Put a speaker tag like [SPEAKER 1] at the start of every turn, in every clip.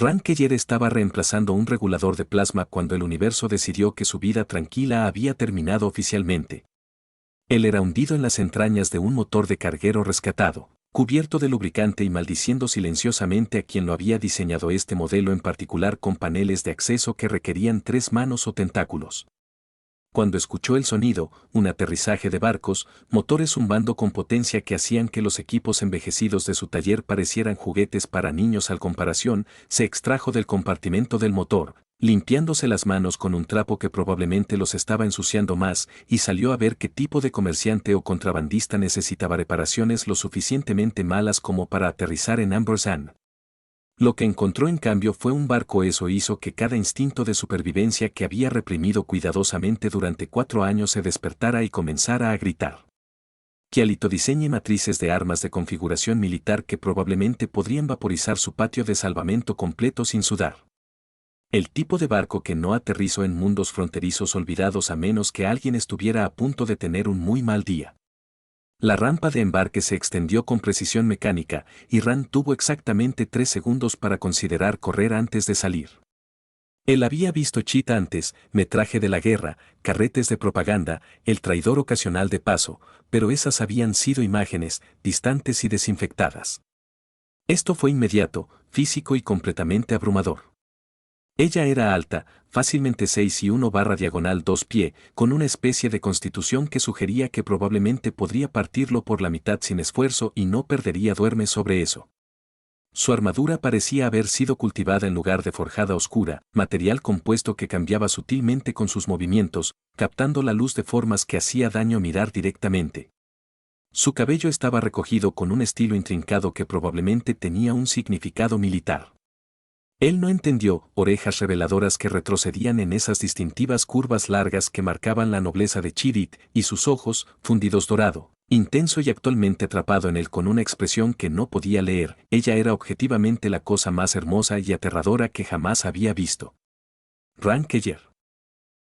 [SPEAKER 1] Rankeyer estaba reemplazando un regulador de plasma cuando el universo decidió que su vida tranquila había terminado oficialmente. Él era hundido en las entrañas de un motor de carguero rescatado, cubierto de lubricante y maldiciendo silenciosamente a quien lo había diseñado este modelo en particular con paneles de acceso que requerían 3 manos o tentáculos. Cuando escuchó el sonido, un aterrizaje de barcos, motores zumbando con potencia que hacían que los equipos envejecidos de su taller parecieran juguetes para niños al comparación, se extrajo del compartimento del motor, limpiándose las manos con un trapo que probablemente los estaba ensuciando más, y salió a ver qué tipo de comerciante o contrabandista necesitaba reparaciones lo suficientemente malas como para aterrizar en Ambersand. Lo que encontró en cambio fue un barco. Eso hizo que cada instinto de supervivencia que había reprimido cuidadosamente durante 4 años se despertara y comenzara a gritar. Kialito diseñe matrices de armas de configuración militar que probablemente podrían vaporizar su patio de salvamento completo sin sudar. El tipo de barco que no aterrizó en mundos fronterizos olvidados a menos que alguien estuviera a punto de tener un muy mal día. La rampa de embarque se extendió con precisión mecánica, y Rand tuvo exactamente 3 segundos para considerar correr antes de salir. Él había visto Cheat antes, metraje de la guerra, carretes de propaganda, el traidor ocasional de paso, pero esas habían sido imágenes, distantes y desinfectadas. Esto fue inmediato, físico y completamente abrumador. Ella era alta, fácilmente 6'1/2 pie, con una especie de constitución que sugería que probablemente podría partirlo por la mitad sin esfuerzo y no perdería duerme sobre eso. Su armadura parecía haber sido cultivada en lugar de forjada oscura, material compuesto que cambiaba sutilmente con sus movimientos, captando la luz de formas que hacía daño mirar directamente. Su cabello estaba recogido con un estilo intrincado que probablemente tenía un significado militar. Él no entendió orejas reveladoras que retrocedían en esas distintivas curvas largas que marcaban la nobleza de Chirrut, y sus ojos, fundidos dorado, intenso y actualmente atrapado en él con una expresión que no podía leer. Ella era objetivamente la cosa más hermosa y aterradora que jamás había visto. Rankeyer.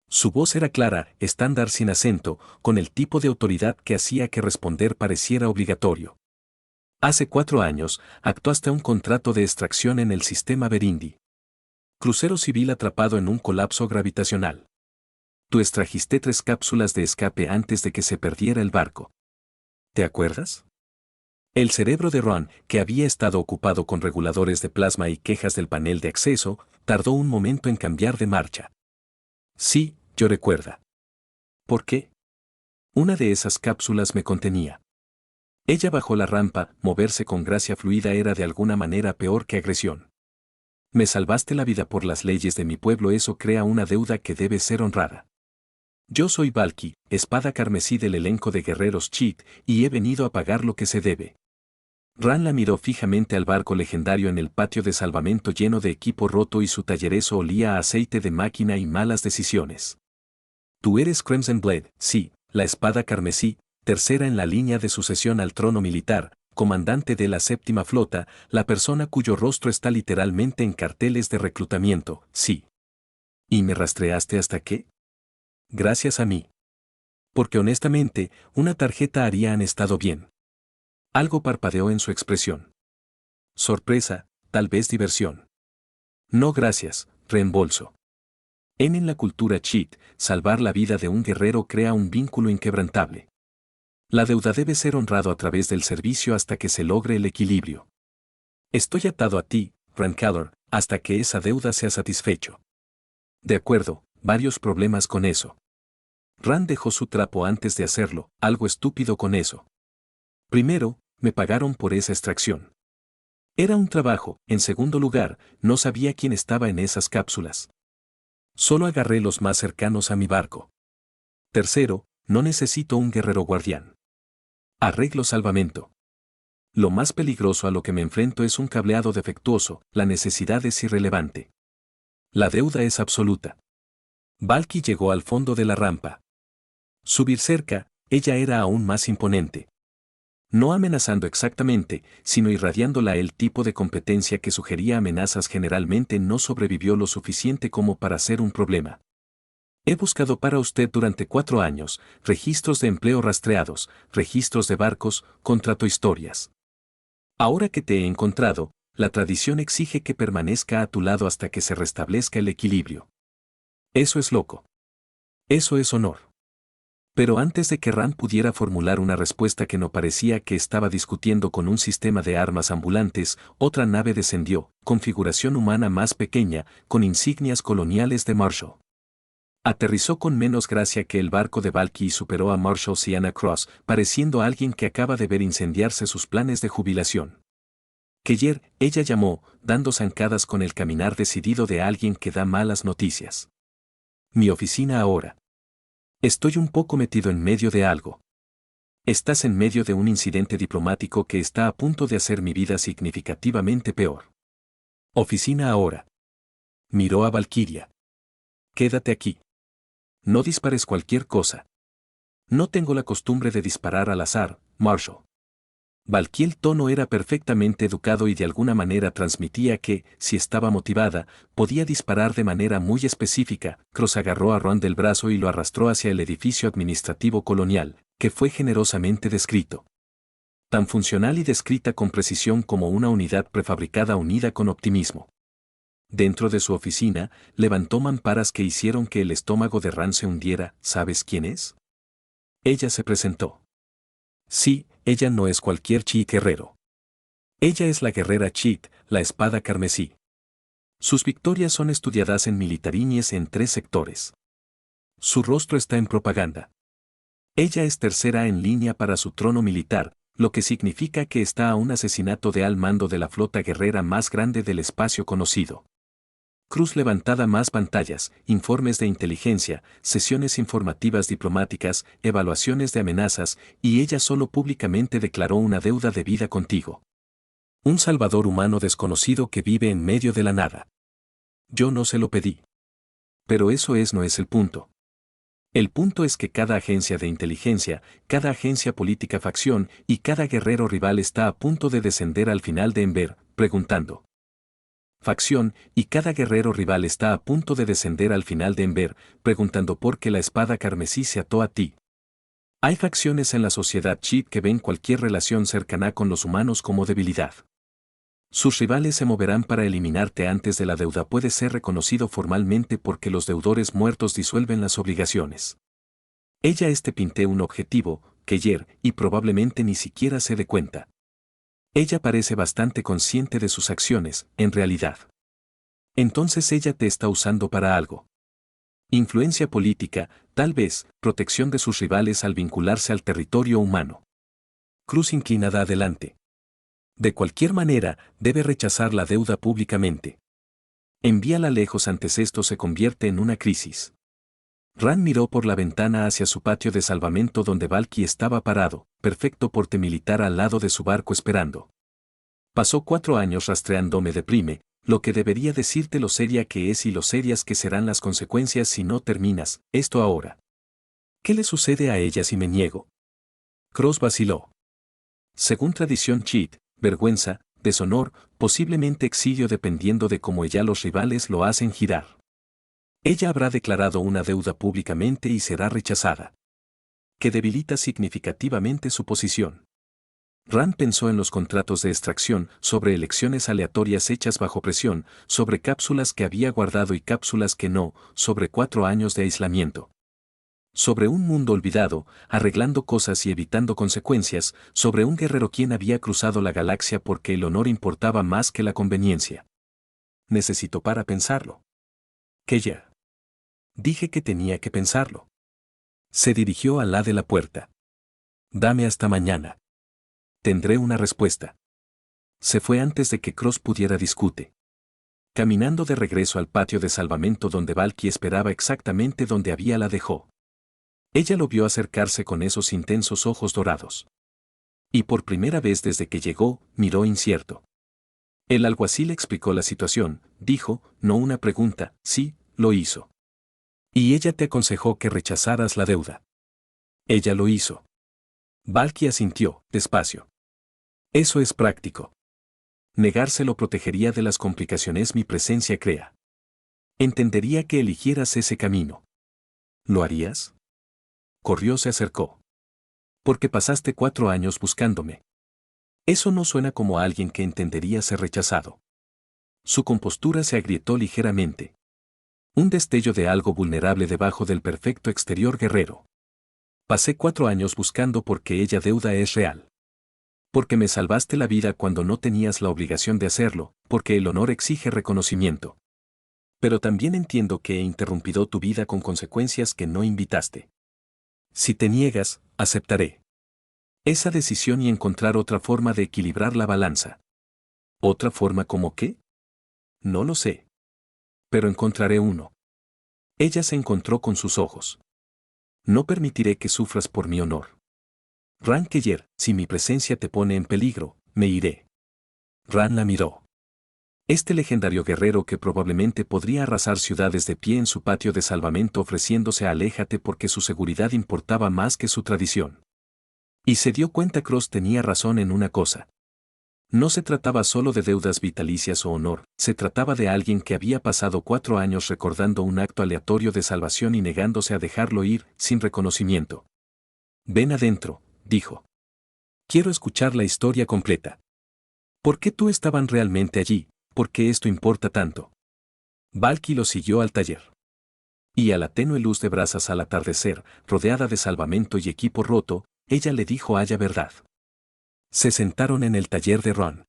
[SPEAKER 1] Su voz era clara, estándar sin acento, con el tipo de autoridad que hacía que responder pareciera obligatorio. Hace 4 años, actuaste un contrato de extracción en el sistema Berindi. Crucero civil atrapado en un colapso gravitacional. Tú extrajiste 3 cápsulas de escape antes de que se perdiera el barco. ¿Te acuerdas? El cerebro de Ron, que había estado ocupado con reguladores de plasma y quejas del panel de acceso, tardó un momento en cambiar de marcha. Sí, yo recuerda. ¿Por qué? Una de esas cápsulas me contenía. Ella bajó la rampa. Moverse con gracia fluida era de alguna manera peor que agresión. Me salvaste la vida por las leyes de mi pueblo. Eso crea una deuda que debe ser honrada. Yo soy Valky, espada carmesí del elenco de guerreros Cheat, y he venido a pagar lo que se debe. Ran la miró fijamente al barco legendario en el patio de salvamento lleno de equipo roto, y su tallerezo olía a aceite de máquina y malas decisiones. Tú eres Crimson Blade, sí, la espada carmesí, tercera en la línea de sucesión al trono militar, comandante de la 7ª flota, la persona cuyo rostro está literalmente en carteles de reclutamiento, sí. ¿Y me rastreaste hasta qué? Gracias a mí. Porque honestamente, una tarjeta haría han estado bien. Algo parpadeó en su expresión. Sorpresa, tal vez diversión. No gracias, reembolso. En la cultura Cheat, salvar la vida de un guerrero crea un vínculo inquebrantable. La deuda debe ser honrado a través del servicio hasta que se logre el equilibrio. Estoy atado a ti, Rankeller, hasta que esa deuda sea satisfecho. De acuerdo, varios problemas con eso. Rand dejó su trapo antes de hacerlo, algo estúpido con eso. Primero, me pagaron por esa extracción. Era un trabajo. En segundo lugar, no sabía quién estaba en esas cápsulas. Solo agarré los más cercanos a mi barco. Tercero, no necesito un guerrero guardián. Arreglo salvamento. Lo más peligroso a lo que me enfrento es un cableado defectuoso. La necesidad es irrelevante. La deuda es absoluta. Valky llegó al fondo de la rampa. Subir cerca, ella era aún más imponente. No amenazando exactamente, sino irradiándola. El tipo de competencia que sugería amenazas generalmente no sobrevivió lo suficiente como para ser un problema. He buscado para usted durante 4 años, registros de empleo rastreados, registros de barcos, contrato historias. Ahora que te he encontrado, La tradición exige que permanezca a tu lado hasta que se restablezca el equilibrio. Eso es loco. Eso es honor. Pero antes de que Rand pudiera formular una respuesta que no parecía que estaba discutiendo con un sistema de armas ambulantes, otra nave descendió, configuración humana más pequeña, con insignias coloniales de Marshall. Aterrizó con menos gracia que el barco de Valky y superó a Marshall y Anna Cross, pareciendo alguien que acaba de ver incendiarse sus planes de jubilación. Keller, ella llamó, dando zancadas con el caminar decidido de alguien que da malas noticias. Mi oficina ahora. Estoy un poco metido en medio de algo. Estás en medio de un incidente diplomático que está a punto de hacer mi vida significativamente peor. Oficina ahora. Miró a Valkyria. Quédate aquí. No dispares cualquier cosa. No tengo la costumbre de disparar al azar, Marshall. Valkyrie el tono era perfectamente educado y de alguna manera transmitía que, si estaba motivada, podía disparar de manera muy específica. Cross agarró a Ron del brazo y lo arrastró hacia el edificio administrativo colonial, que fue generosamente descrito. Tan funcional y descrita con precisión como una unidad prefabricada unida con optimismo. Dentro de su oficina, levantó mamparas que hicieron que el estómago de Ron se hundiera. ¿Sabes quién es? Ella se presentó. Sí, ella no es cualquier Chit guerrero. Ella es la guerrera Chit, la espada carmesí. Sus victorias son estudiadas en militarines en 3 sectores. Su rostro está en propaganda. Ella es tercera en línea para su trono militar, lo que significa que está a un asesinato de al mando de la flota guerrera más grande del espacio conocido. Cruz levantada más pantallas, informes de inteligencia, sesiones informativas diplomáticas, evaluaciones de amenazas, y ella solo públicamente declaró una deuda de vida contigo. Un salvador humano desconocido que vive en medio de la nada. Yo no se lo pedí. Pero eso no es el punto. El punto es que cada agencia de inteligencia, cada agencia política facción y cada guerrero rival está a punto de descender al final de Ember, preguntando. Facción, y cada guerrero rival está a punto de descender al final de Ember, preguntando por qué la espada carmesí se ató a ti. Hay facciones en la sociedad Chit que ven cualquier relación cercana con los humanos como debilidad. Sus rivales se moverán para eliminarte antes de la deuda puede ser reconocido formalmente porque los deudores muertos disuelven las obligaciones. Ella te pinté un objetivo, Keller, y probablemente ni siquiera se dé cuenta. Ella parece bastante consciente de sus acciones, en realidad. Entonces ella te está usando para algo. Influencia política, tal vez, protección de sus rivales al vincularse al territorio humano. Cruz inclinada adelante. De cualquier manera, debe rechazar la deuda públicamente. Envíala lejos antes esto se convierte en una crisis. Rand miró por la ventana hacia su patio de salvamento donde Valky estaba parado, perfecto porte militar al lado de su barco esperando. Pasó 4 años rastreándome deprime, lo que debería decirte lo seria que es y lo serias que serán las consecuencias si no terminas esto ahora. ¿Qué le sucede a ella si me niego? Cross vaciló. Según tradición Chit, vergüenza, deshonor, posiblemente exilio dependiendo de cómo ella los rivales lo hacen girar. Ella habrá declarado una deuda públicamente y será rechazada. Que debilita significativamente su posición. Rand pensó en los contratos de extracción, sobre elecciones aleatorias hechas bajo presión, sobre cápsulas que había guardado y cápsulas que no, sobre 4 años de aislamiento. Sobre un mundo olvidado, arreglando cosas y evitando consecuencias, sobre un guerrero quien había cruzado la galaxia porque el honor importaba más que la conveniencia. Necesito para pensarlo. ¿Qué ya? Dije que tenía que pensarlo. Se dirigió al lado de la puerta. Dame hasta mañana. Tendré una respuesta. Se fue antes de que Cross pudiera discute. Caminando de regreso al patio de salvamento donde Valky esperaba exactamente donde había la dejó. Ella lo vio acercarse con esos intensos ojos dorados. Y por primera vez desde que llegó, miró incierto. El alguacil explicó la situación, dijo, no una pregunta, sí, lo hizo. Y ella te aconsejó que rechazaras la deuda. Ella lo hizo. Valky asintió, despacio. Eso es práctico. Negárselo protegería de las complicaciones mi presencia crea. Entendería que eligieras ese camino. ¿Lo harías? Corrió se acercó. Porque pasaste 4 años buscándome. Eso no suena como a alguien que entendería ser rechazado. Su compostura se agrietó ligeramente. Un destello de algo vulnerable debajo del perfecto exterior guerrero. Pasé 4 años buscando por qué ella deuda es real. Porque me salvaste la vida cuando no tenías la obligación de hacerlo, porque el honor exige reconocimiento. Pero también entiendo que he interrumpido tu vida con consecuencias que no invitaste. Si te niegas, aceptaré esa decisión y encontrar otra forma de equilibrar la balanza. ¿Otra forma como qué? No lo sé. Pero encontraré uno. Ella se encontró con sus ojos. No permitiré que sufras por mi honor. Ran Keller, si mi presencia te pone en peligro, me iré. Ran la miró. Este legendario guerrero que probablemente podría arrasar ciudades de pie en su patio de salvamento ofreciéndose a aléjate porque su seguridad importaba más que su tradición. Y se dio cuenta Cross tenía razón en una cosa. No se trataba solo de deudas vitalicias o honor, se trataba de alguien que había pasado 4 años recordando un acto aleatorio de salvación y negándose a dejarlo ir, sin reconocimiento. Ven adentro, dijo. Quiero escuchar la historia completa. ¿Por qué tú estaban realmente allí? ¿Por qué esto importa tanto? Valky lo siguió al taller. Y a la tenue luz de brasas al atardecer, rodeada de salvamento y equipo roto, ella le dijo haya verdad. Se sentaron en el taller de Ron.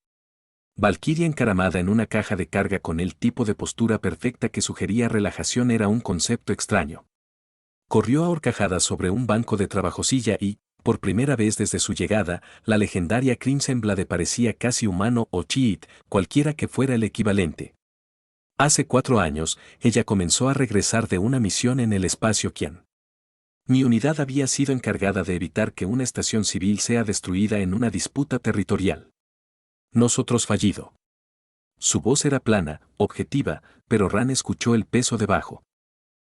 [SPEAKER 1] Valkyria encaramada en una caja de carga con el tipo de postura perfecta que sugería relajación era un concepto extraño. Corrió a horcajadas sobre un banco de trabajosilla y, por primera vez desde su llegada, la legendaria Crimson Blade parecía casi humano o cheat, cualquiera que fuera el equivalente. Hace 4 años, ella comenzó a regresar de una misión en el espacio Qian. Mi unidad había sido encargada de evitar que una estación civil sea destruida en una disputa territorial. Nosotros fallido. Su voz era plana, objetiva, pero Ran escuchó el peso debajo.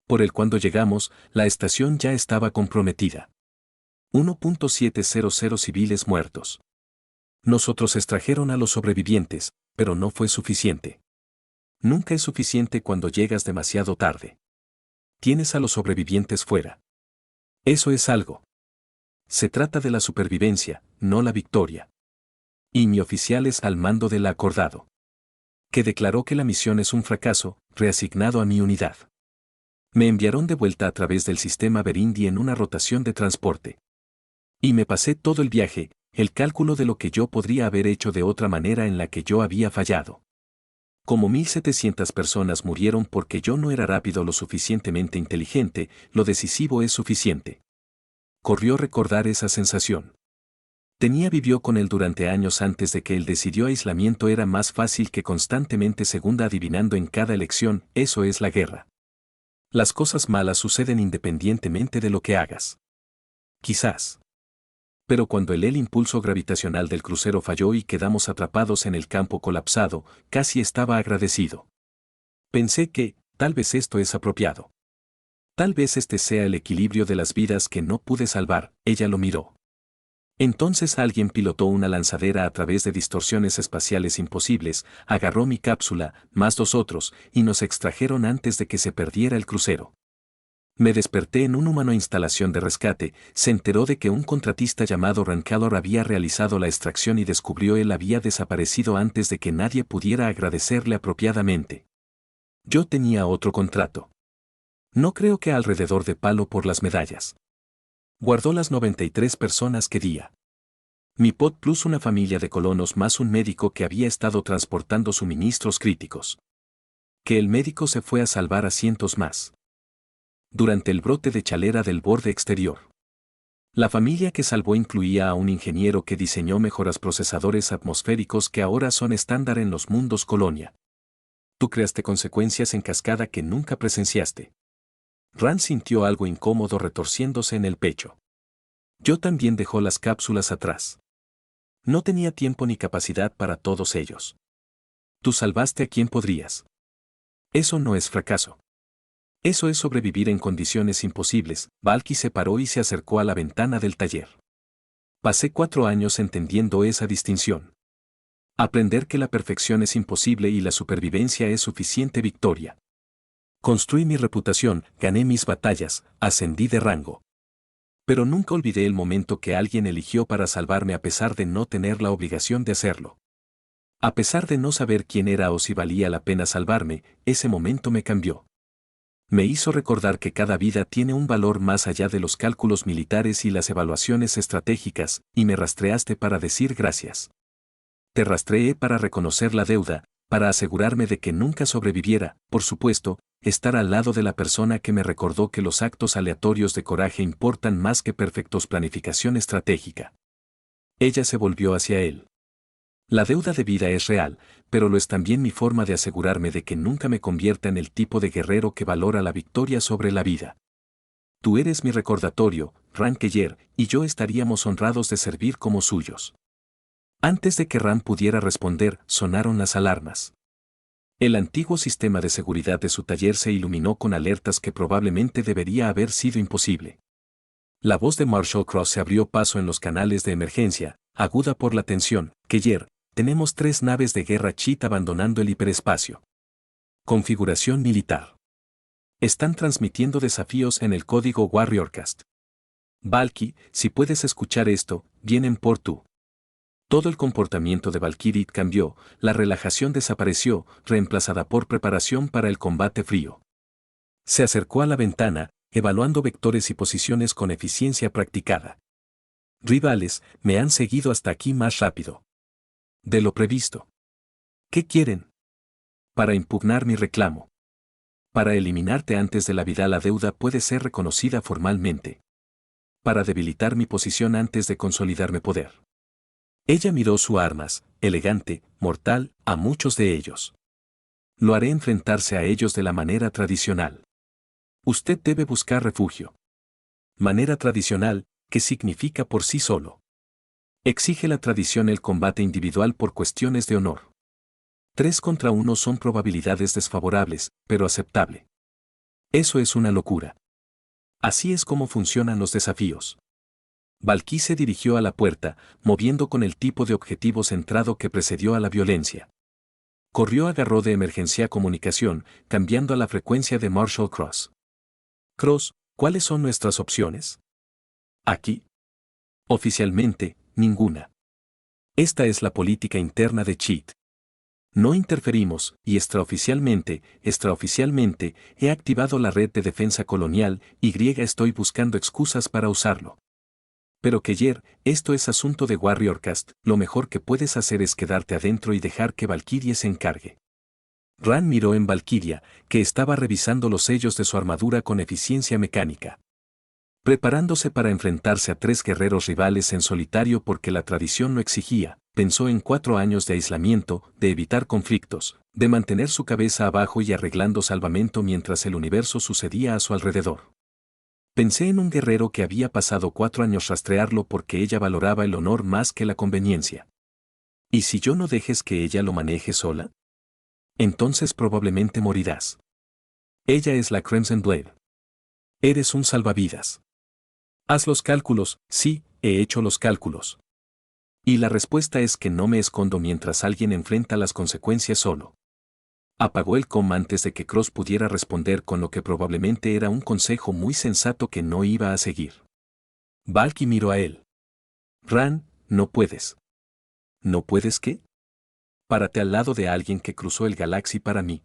[SPEAKER 1] Por el cuando llegamos, la estación ya estaba comprometida. 1.700 civiles muertos. Nosotros extrajeron a los sobrevivientes, pero no fue suficiente. Nunca es suficiente cuando llegas demasiado tarde. Tienes a los sobrevivientes fuera. Eso es algo. Se trata de la supervivencia, no la victoria. Y mi oficial es al mando del acordado. Que declaró que la misión es un fracaso, reasignado a mi unidad. Me enviaron de vuelta a través del sistema Berindi en una rotación de transporte. Y me pasé todo el viaje, el cálculo de lo que yo podría haber hecho de otra manera en la que yo había fallado. Como 1.700 personas murieron porque yo no era rápido lo suficientemente inteligente, lo decisivo es suficiente. Corrió recordar esa sensación. Vivió con él durante años antes de que él decidió aislamiento era más fácil que constantemente segunda adivinando en cada elección, eso es la guerra. Las cosas malas suceden independientemente de lo que hagas. Quizás. Pero cuando el impulso gravitacional del crucero falló y quedamos atrapados en el campo colapsado, casi estaba agradecido. Pensé que, tal vez esto es apropiado. Tal vez este sea el equilibrio de las vidas que no pude salvar, ella lo miró. Entonces alguien pilotó una lanzadera a través de distorsiones espaciales imposibles, agarró mi cápsula, más 2 otros, y nos extrajeron antes de que se perdiera el crucero. Me desperté en un humano instalación de rescate, se enteró de que un contratista llamado Rancalor había realizado la extracción y descubrió él había desaparecido antes de que nadie pudiera agradecerle apropiadamente. Yo tenía otro contrato. No creo que alrededor de palo por las medallas. Guardó las 93 personas que día. Mi pod plus una familia de colonos más un médico que había estado transportando suministros críticos. Que el médico se fue a salvar a cientos más. Durante el brote de chalera del borde exterior. La familia que salvó incluía a un ingeniero que diseñó mejoras procesadores atmosféricos que ahora son estándar en los mundos colonia. Tú creaste consecuencias en cascada que nunca presenciaste. Ran sintió algo incómodo retorciéndose en el pecho. Yo también dejó las cápsulas atrás. No tenía tiempo ni capacidad para todos ellos. Tú salvaste a quien podrías. Eso no es fracaso. Eso es sobrevivir en condiciones imposibles. Valky se paró y se acercó a la ventana del taller. Pasé 4 años entendiendo esa distinción. Aprender que la perfección es imposible y la supervivencia es suficiente victoria. Construí mi reputación, gané mis batallas, ascendí de rango. Pero nunca olvidé el momento que alguien eligió para salvarme a pesar de no tener la obligación de hacerlo. A pesar de no saber quién era o si valía la pena salvarme, ese momento me cambió. Me hizo recordar que cada vida tiene un valor más allá de los cálculos militares y las evaluaciones estratégicas, y me rastreaste para decir gracias. Te rastreé para reconocer la deuda, para asegurarme de que nunca sobreviviera, por supuesto, estar al lado de la persona que me recordó que los actos aleatorios de coraje importan más que perfectos planificación estratégica. Ella se volvió hacia él. La deuda de vida es real, pero lo es también mi forma de asegurarme de que nunca me convierta en el tipo de guerrero que valora la victoria sobre la vida. Tú eres mi recordatorio, Ran Keller, y yo estaríamos honrados de servir como suyos. Antes de que Ran pudiera responder, sonaron las alarmas. El antiguo sistema de seguridad de su taller se iluminó con alertas que probablemente debería haber sido imposible. La voz de Marshall Cross se abrió paso en los canales de emergencia, aguda por la tensión. Keller, tenemos 3 naves de guerra Cheat abandonando el hiperespacio. Configuración militar. Están transmitiendo desafíos en el código Warriorcast. Valky, si puedes escuchar esto, vienen por tú. Todo el comportamiento de Valkyrie cambió, la relajación desapareció, reemplazada por preparación para el combate frío. Se acercó a la ventana, evaluando vectores y posiciones con eficiencia practicada. Rivales, me han seguido hasta aquí más rápido de lo previsto. ¿Qué quieren? Para impugnar mi reclamo. Para eliminarte antes de la vida la deuda puede ser reconocida formalmente. Para debilitar mi posición antes de consolidarme poder. Ella miró sus armas, elegante, mortal, a muchos de ellos. Lo haré enfrentarse a ellos de la manera tradicional. Usted debe buscar refugio. Manera tradicional, que significa por sí solo. Exige la tradición el combate individual por cuestiones de honor. 3 contra 1 son probabilidades desfavorables, pero aceptable. Eso es una locura. Así es como funcionan los desafíos. Valky se dirigió a la puerta, moviendo con el tipo de objetivo centrado que precedió a la violencia. Corrió agarró de emergencia comunicación, cambiando a la frecuencia de Marshall Cross. Cross, ¿cuáles son nuestras opciones? Aquí. Oficialmente, ninguna. Esta es la política interna de Cheat. No interferimos, y extraoficialmente, he activado la red de defensa colonial, y estoy buscando excusas para usarlo. Pero Keller, esto es asunto de Warriorcast, lo mejor que puedes hacer es quedarte adentro y dejar que Valkyrie se encargue. Ran miró en Valkyria, que estaba revisando los sellos de su armadura con eficiencia mecánica. Preparándose para enfrentarse a 3 guerreros rivales en solitario porque la tradición lo exigía, pensó en 4 años de aislamiento, de evitar conflictos, de mantener su cabeza abajo y arreglando salvamento mientras el universo sucedía a su alrededor. Pensé en un guerrero que había pasado 4 años rastrearlo porque ella valoraba el honor más que la conveniencia. ¿Y si yo no dejes que ella lo maneje sola? Entonces probablemente morirás. Ella es la Crimson Blade. Eres un salvavidas. Haz los cálculos, sí, he hecho los cálculos. Y la respuesta es que no me escondo mientras alguien enfrenta las consecuencias solo. Apagó el com antes de que Cross pudiera responder con lo que probablemente era un consejo muy sensato que no iba a seguir. Valky miró a él. Ran, no puedes. ¿No puedes qué? Párate al lado de alguien que cruzó el galaxy para mí.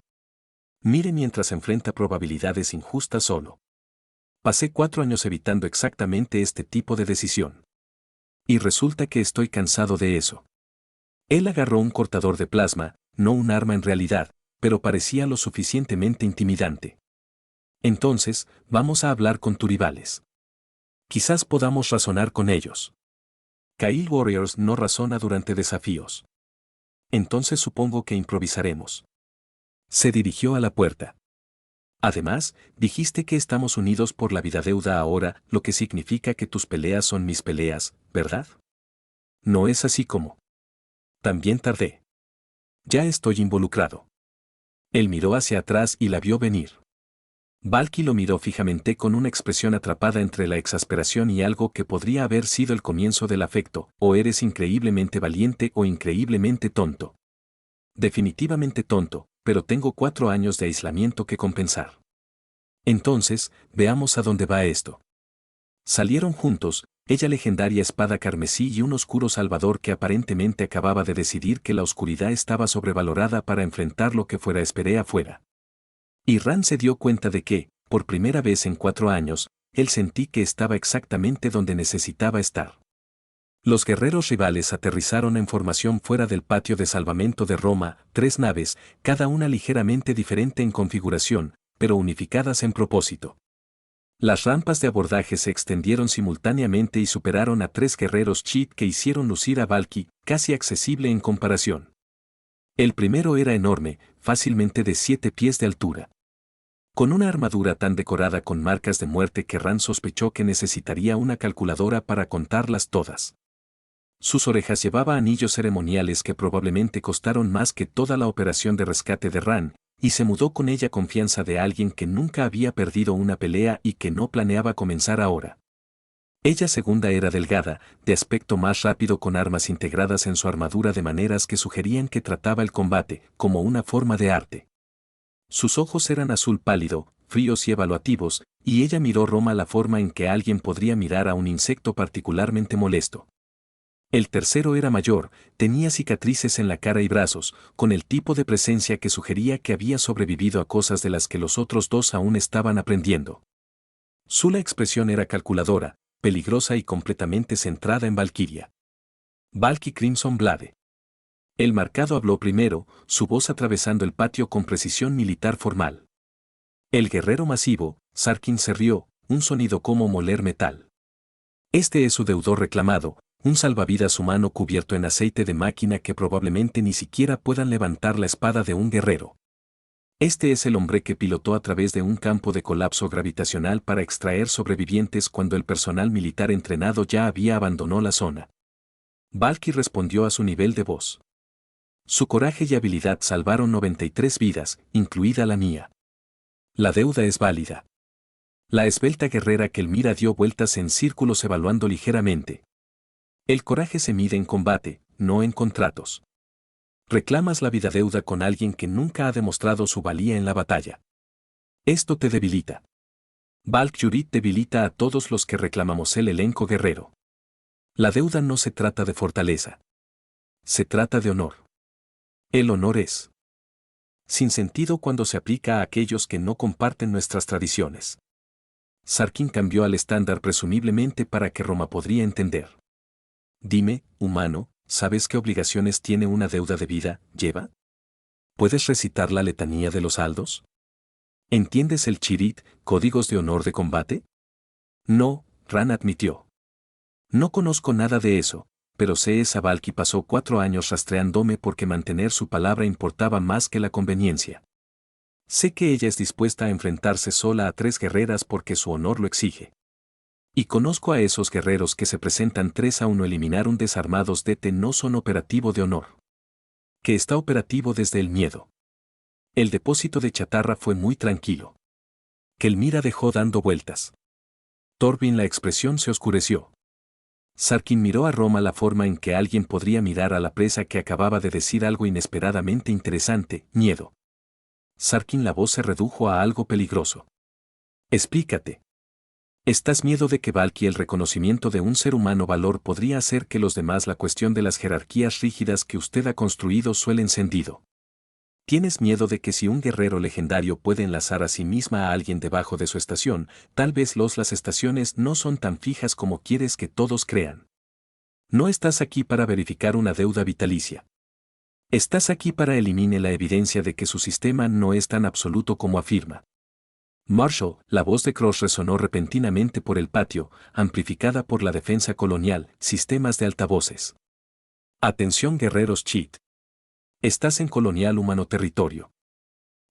[SPEAKER 1] Mire mientras enfrenta probabilidades injustas solo. Pasé 4 años evitando exactamente este tipo de decisión. Y resulta que estoy cansado de eso. Él agarró un cortador de plasma, no un arma en realidad, pero parecía lo suficientemente intimidante. Entonces, vamos a hablar con tus rivales. Quizás podamos razonar con ellos. Kail Warriors no razona durante desafíos. Entonces supongo que improvisaremos. Se dirigió a la puerta. Además, dijiste que estamos unidos por la vida deuda ahora, lo que significa que tus peleas son mis peleas, ¿verdad? No es así como. También tardé. Ya estoy involucrado. Él miró hacia atrás y la vio venir. Valky lo miró fijamente con una expresión atrapada entre la exasperación y algo que podría haber sido el comienzo del afecto, o eres increíblemente valiente o increíblemente tonto. Definitivamente tonto, pero tengo 4 años de aislamiento que compensar. Entonces, veamos a dónde va esto. Salieron juntos, ella legendaria espada carmesí y un oscuro salvador que aparentemente acababa de decidir que la oscuridad estaba sobrevalorada para enfrentar lo que fuera esperé afuera. Y Ran se dio cuenta de que, por primera vez en 4 años, él sentí que estaba exactamente donde necesitaba estar. Los guerreros rivales aterrizaron en formación fuera del patio de salvamento de Roma, 3 naves, cada una ligeramente diferente en configuración, pero unificadas en propósito. Las rampas de abordaje se extendieron simultáneamente y superaron a 3 guerreros Cheat que hicieron lucir a Valky, casi accesible en comparación. El primero era enorme, fácilmente de 7 pies de altura. Con una armadura tan decorada con marcas de muerte que Ran sospechó que necesitaría una calculadora para contarlas todas. Sus orejas llevaba anillos ceremoniales que probablemente costaron más que toda la operación de rescate de Ran, y se mudó con ella confianza de alguien que nunca había perdido una pelea y que no planeaba comenzar ahora. Ella segunda era delgada, de aspecto más rápido con armas integradas en su armadura de maneras que sugerían que trataba el combate como una forma de arte. Sus ojos eran azul pálido, fríos y evaluativos, y ella miró Roma la forma en que alguien podría mirar a un insecto particularmente molesto. El tercero era mayor, tenía cicatrices en la cara y brazos, con el tipo de presencia que sugería que había sobrevivido a cosas de las que los otros 2 aún estaban aprendiendo. Su expresión era calculadora, peligrosa y completamente centrada en Valkyria. Valky Crimson Blade. El marcado habló primero, su voz atravesando el patio con precisión militar formal. El guerrero masivo, Sarkin se rió, un sonido como moler metal. Este es su deudor reclamado, un salvavidas humano cubierto en aceite de máquina que probablemente ni siquiera puedan levantar la espada de un guerrero. Este es el hombre que pilotó a través de un campo de colapso gravitacional para extraer sobrevivientes cuando el personal militar entrenado ya había abandonado la zona. Valky respondió a su nivel de voz. Su coraje y habilidad salvaron 93 vidas, incluida la mía. La deuda es válida. La esbelta guerrera Kelmira dio vueltas en círculos evaluando ligeramente. El coraje se mide en combate, no en contratos. Reclamas la vida deuda con alguien que nunca ha demostrado su valía en la batalla. Esto te debilita. Valkyrie debilita a todos los que reclamamos el elenco guerrero. La deuda no se trata de fortaleza. Se trata de honor. El honor es sin sentido cuando se aplica a aquellos que no comparten nuestras tradiciones. Sarkin cambió al estándar presumiblemente para que Roma podría entender. Dime, humano, ¿sabes qué obligaciones tiene una deuda de vida, lleva? ¿Puedes recitar la letanía de los aldos? ¿Entiendes el chirit, códigos de honor de combate? No, Ran admitió. No conozco nada de eso, pero sé esa Valky pasó 4 años rastreándome porque mantener su palabra importaba más que la conveniencia. Sé que ella es dispuesta a enfrentarse sola a 3 guerreras porque su honor lo exige. Y conozco a esos guerreros que se presentan 3-1 eliminar un desarmados DT no son operativo de honor. Que está operativo desde el miedo. El depósito de chatarra fue muy tranquilo. Kelmira dejó dando vueltas. Torbin la expresión se oscureció. Sarkin miró a Roma la forma en que alguien podría mirar a la presa que acababa de decir algo inesperadamente interesante, miedo. Sarkin la voz se redujo a algo peligroso. Explícate. ¿Estás miedo de que Valky el reconocimiento de un ser humano valor podría hacer que los demás la cuestión de las jerarquías rígidas que usted ha construido suele encendido? ¿Tienes miedo de que si un guerrero legendario puede enlazar a sí misma a alguien debajo de su estación, tal vez las estaciones no son tan fijas como quieres que todos crean? No estás aquí para verificar una deuda vitalicia. Estás aquí para eliminar la evidencia de que su sistema no es tan absoluto como afirma. Marshall, la voz de Cross resonó repentinamente por el patio, amplificada por la defensa colonial, sistemas de altavoces. Atención guerreros Cheat. Estás en colonial humano territorio.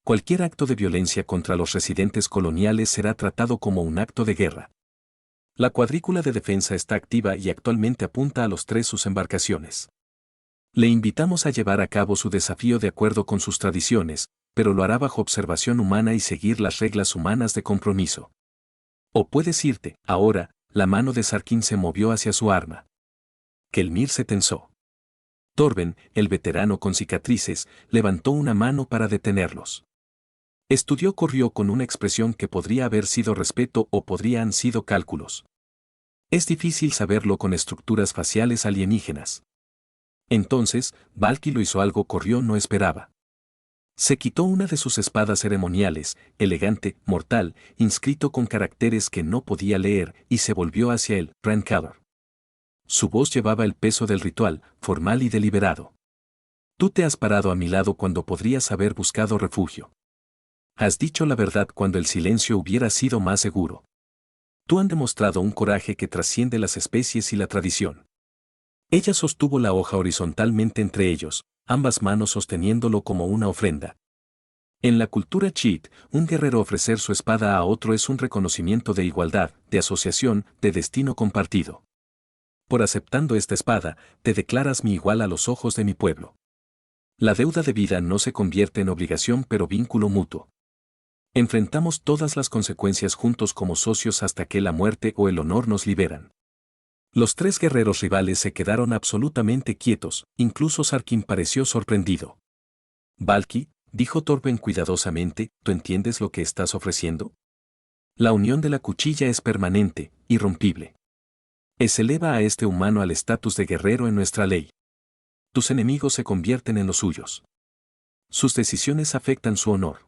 [SPEAKER 1] Cualquier acto de violencia contra los residentes coloniales será tratado como un acto de guerra. La cuadrícula de defensa está activa y actualmente apunta a los 3 sus embarcaciones. Le invitamos a llevar a cabo su desafío de acuerdo con sus tradiciones, pero lo hará bajo observación humana y seguir las reglas humanas de compromiso. O puedes irte, ahora, la mano de Sarkin se movió hacia su arma. Kelmir se tensó. Torben, el veterano con cicatrices, levantó una mano para detenerlos. Estudió corrió con una expresión que podría haber sido respeto o podría han sido cálculos. Es difícil saberlo con estructuras faciales alienígenas. Entonces, Valky hizo algo corrió no esperaba. Se quitó una de sus espadas ceremoniales, elegante, mortal, inscrito con caracteres que no podía leer, y se volvió hacia él, Rancaber. Su voz llevaba el peso del ritual, formal y deliberado. Tú te has parado a mi lado cuando podrías haber buscado refugio. Has dicho la verdad cuando el silencio hubiera sido más seguro. Tú han demostrado un coraje que trasciende las especies y la tradición. Ella sostuvo la hoja horizontalmente entre ellos, ambas manos sosteniéndolo como una ofrenda. En la cultura Chit, un guerrero ofrecer su espada a otro es un reconocimiento de igualdad, de asociación, de destino compartido. Por aceptando esta espada, te declaras mi igual a los ojos de mi pueblo. La deuda de vida no se convierte en obligación pero vínculo mutuo. Enfrentamos todas las consecuencias juntos como socios hasta que la muerte o el honor nos liberan. Los tres guerreros rivales se quedaron absolutamente quietos, incluso Sarkin pareció sorprendido. Valky, dijo Torben cuidadosamente, ¿tú entiendes lo que estás ofreciendo? La unión de la cuchilla es permanente, irrompible. Eleva a este humano al estatus de guerrero en nuestra ley. Tus enemigos se convierten en los suyos. Sus decisiones afectan su honor.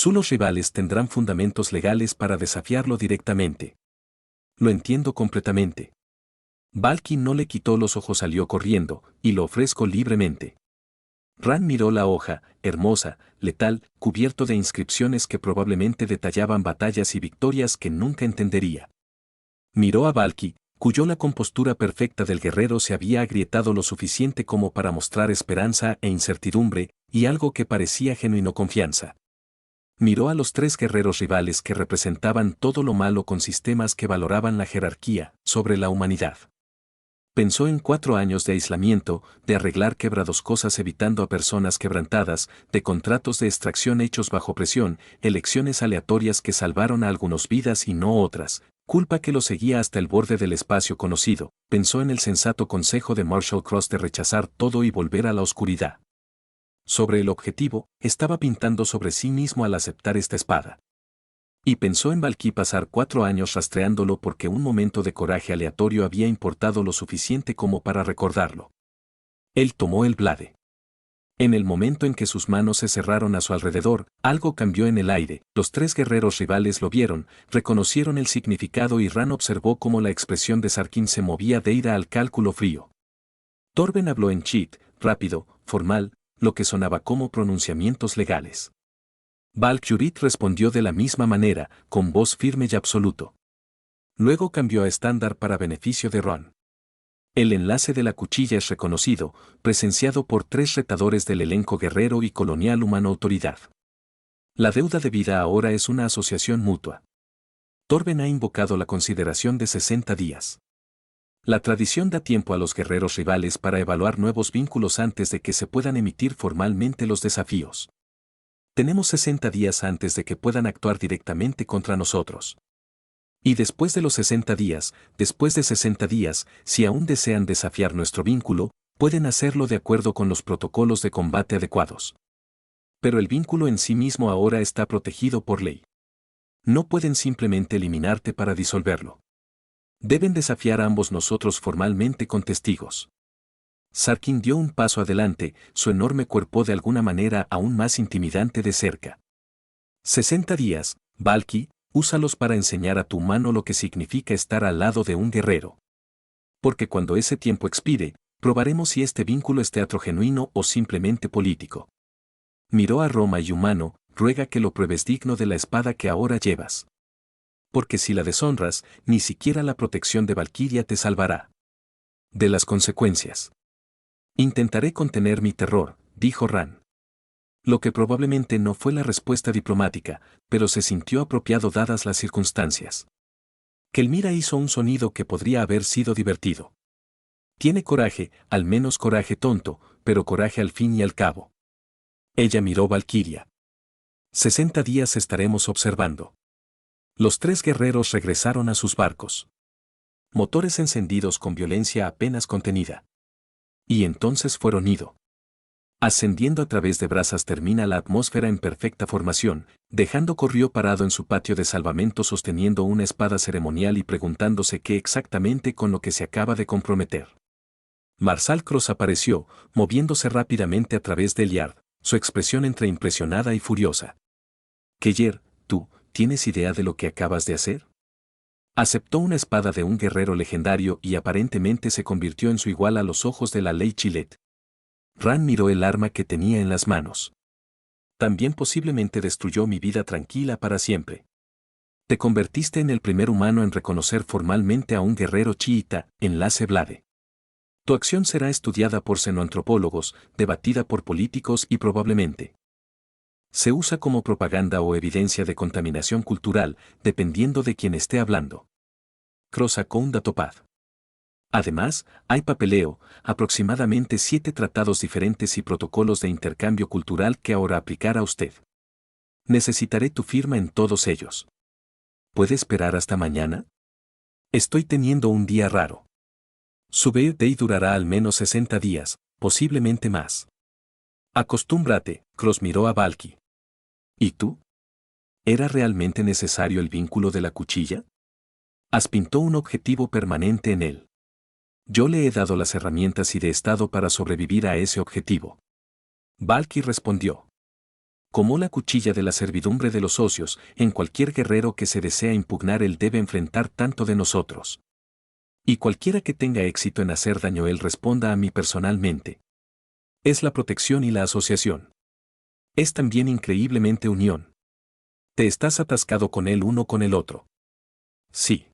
[SPEAKER 1] Los rivales tendrán fundamentos legales para desafiarlo directamente. Lo entiendo completamente. Valky no le quitó los ojos, salió corriendo, y lo ofrezco libremente. Ran miró la hoja, hermosa, letal, cubierto de inscripciones que probablemente detallaban batallas y victorias que nunca entendería. Miró a Valky, cuyo la compostura perfecta del guerrero se había agrietado lo suficiente como para mostrar esperanza e incertidumbre, y algo que parecía genuino confianza. Miró a los tres guerreros rivales que representaban todo lo malo con sistemas que valoraban la jerarquía sobre la humanidad. Pensó en 4 años de aislamiento, de arreglar quebrados cosas evitando a personas quebrantadas, de contratos de extracción hechos bajo presión, elecciones aleatorias que salvaron a algunos vidas y no otras, culpa que lo seguía hasta el borde del espacio conocido. Pensó en el sensato consejo de Marshall Cross de rechazar todo y volver a la oscuridad. Sobre el objetivo, estaba pintando sobre sí mismo al aceptar esta espada. Y pensó en Valky pasar 4 años rastreándolo porque un momento de coraje aleatorio había importado lo suficiente como para recordarlo. Él tomó el blade. En el momento en que sus manos se cerraron a su alrededor, algo cambió en el aire. Los tres guerreros rivales lo vieron, reconocieron el significado y Ran observó cómo la expresión de Sarkin se movía de ira al cálculo frío. Torben habló en Chit, rápido, formal, lo que sonaba como pronunciamientos legales. Valkyrit respondió de la misma manera, con voz firme y absoluto. Luego cambió a estándar para beneficio de Ron. El enlace de la cuchilla es reconocido, presenciado por 3 retadores del elenco guerrero y colonial humano autoridad. La deuda de vida ahora es una asociación mutua. Torben ha invocado la consideración de 60 días. La tradición da tiempo a los guerreros rivales para evaluar nuevos vínculos antes de que se puedan emitir formalmente los desafíos. Tenemos 60 días antes de que puedan actuar directamente contra nosotros. Y después de los 60 días, después de 60 días, si aún desean desafiar nuestro vínculo, pueden hacerlo de acuerdo con los protocolos de combate adecuados. Pero el vínculo en sí mismo ahora está protegido por ley. No pueden simplemente eliminarte para disolverlo. Deben desafiar a ambos nosotros formalmente con testigos. Sarkin dio un paso adelante, su enorme cuerpo de alguna manera aún más intimidante de cerca. 60 días, Valky, úsalos para enseñar a tu mano lo que significa estar al lado de un guerrero. Porque cuando ese tiempo expire, probaremos si este vínculo es teatro genuino o simplemente político. Miró a Roma y humano, ruega que lo pruebes digno de la espada que ahora llevas. Porque si la deshonras, ni siquiera la protección de Valkyria te salvará. De las consecuencias. Intentaré contener mi terror, dijo Ran. Lo que probablemente no fue la respuesta diplomática, pero se sintió apropiado dadas las circunstancias. Kelmira hizo un sonido que podría haber sido divertido. Tiene coraje, al menos coraje tonto, pero coraje al fin y al cabo. Ella miró Valkyria. 60 días estaremos observando. Los 3 guerreros regresaron a sus barcos. Motores encendidos con violencia apenas contenida. Y entonces fueron ido. Ascendiendo a través de brasas termina la atmósfera en perfecta formación, dejando corrió parado en su patio de salvamento sosteniendo una espada ceremonial y preguntándose qué exactamente con lo que se acaba de comprometer. Marshal Cross apareció, moviéndose rápidamente a través del yard, su expresión entre impresionada y furiosa. Keller, ¿tú tienes idea de lo que acabas de hacer? Aceptó una espada de un guerrero legendario y aparentemente se convirtió en su igual a los ojos de la ley Chilet. Ran miró el arma que tenía en las manos. También posiblemente destruyó mi vida tranquila para siempre. Te convertiste en el primer humano en reconocer formalmente a un guerrero chiita, enlace Blade. Tu acción será estudiada por xenoantropólogos, debatida por políticos y probablemente se usa como propaganda o evidencia de contaminación cultural, dependiendo de quien esté hablando. Cross sacó un datopad. Además, hay papeleo, aproximadamente 7 tratados diferentes y protocolos de intercambio cultural que ahora aplicará a usted. Necesitaré tu firma en todos ellos. ¿Puede esperar hasta mañana? Estoy teniendo un día raro. Su birthday durará al menos 60 días, posiblemente más. Acostúmbrate, Cross miró a Valky. ¿Y tú? ¿Era realmente necesario el vínculo de la cuchilla? As pintó un objetivo permanente en él. Yo le he dado las herramientas y de estado para sobrevivir a ese objetivo. Valky respondió. Como la cuchilla de la servidumbre de los socios, en cualquier guerrero que se desea impugnar él debe enfrentar tanto de nosotros. Y cualquiera que tenga éxito en hacer daño él responda a mí personalmente. Es la protección y la asociación. Es también increíblemente unión. Te estás atascado con él uno con el otro. Sí.